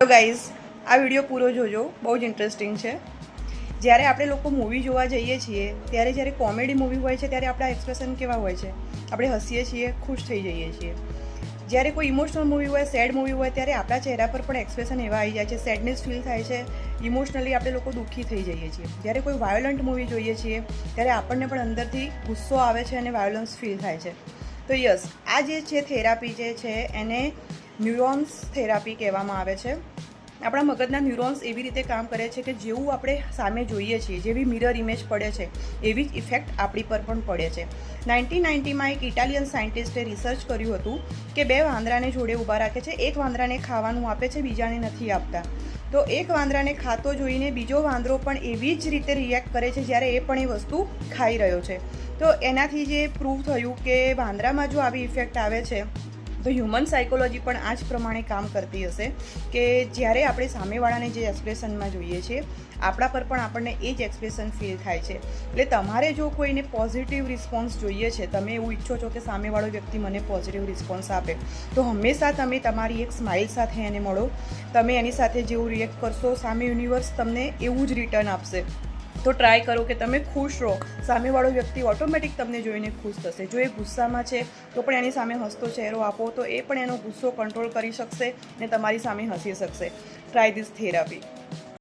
તો ગાઈઝ આ વિડીયો પૂરો જોજો, બહુ જ ઇન્ટરેસ્ટિંગ છે. જ્યારે આપણે લોકો મૂવી જોવા જઈએ છીએ ત્યારે જ્યારે કોમેડી મૂવી હોય છે ત્યારે આપણા એક્સપ્રેશન કેવા હોય છે, આપણે હસીએ છીએ, ખુશ થઈ જઈએ છીએ. જ્યારે કોઈ ઇમોશનલ મૂવી હોય, સેડ મૂવી હોય ત્યારે આપણા ચહેરા પર પણ એક્સપ્રેશન એવા આવી જાય છે, સેડનેસ ફીલ થાય છે, ઇમોશનલી આપણે લોકો દુઃખી થઈ જઈએ છીએ. જ્યારે કોઈ વાયોલન્ટ મૂવી જોઈએ છીએ ત્યારે આપણને પણ અંદરથી ગુસ્સો આવે છે અને વાયોલન્સ ફીલ થાય છે. તો યસ, આ જે છે થેરાપી જે છે એને ન્યુરોન્સ થેરાપી કહેવામાં આવે છે. આપણા મગજના ન્યુરોન્સ એવી રીતે કામ કરે છે કે જેવું આપણે સામે જોઈએ છીએ, જેવી મિરર ઇમેજ પડે છે એવી જ ઇફેક્ટ આપણી પર પણ પડે છે. 1990માં એક ઇટાલિયન સાયન્ટિસ્ટે રિસર્ચ કર્યું હતું કે બે વાંદરાને જોડે ઊભા રાખે છે, એક વાંદરાને ખાવાનું આપે છે, બીજાને નથી આપતા. તો એક વાંદરાને ખાતો જોઈને બીજો વાંદરો પણ એવી જ રીતે રિએક્ટ કરે છે જ્યારે એ પણ એ વસ્તુ ખાઈ રહ્યો છે. તો એનાથી જે પ્રૂવ થયું કે વાંદરામાં જો આવી ઇફેક્ટ આવે છે તો હ્યુમન સાયકોલોજી પણ આ જ પ્રમાણે કામ કરતી હશે કે જ્યારે આપણે સામેવાળાને જે એક્સપ્રેશનમાં જોઈએ છીએ આપણા પર પણ આપણને એ જ એક્સપ્રેશન ફીલ થાય છે. એટલે તમારે જો કોઈને પોઝિટિવ રિસ્પોન્સ જોઈએ છે, તમે એવું ઈચ્છો છો કે સામેવાળો વ્યક્તિ મને પોઝિટિવ રિસ્પોન્સ આપે, તો હંમેશા તમે તમારી એક સ્માઇલ સાથે એને મળો. તમે એની સાથે જેવું રિએક્ટ કરશો સામે યુનિવર્સ તમને એવું જ રિટર્ન આપશે. તો ટ્રાય કરો કે તમે ખુશ રહો, સામેવાળો વ્યક્તિ ઓટોમેટિક તમને જોઈને ખુશ થશે. જો એ ગુસ્સામાં છે તો પણ એની સામે હસતો ચહેરો આપો તો એ પણ એનો ગુસ્સો કંટ્રોલ કરી શકશે ને તમારી સામે હસી શકશે. Try this therapy.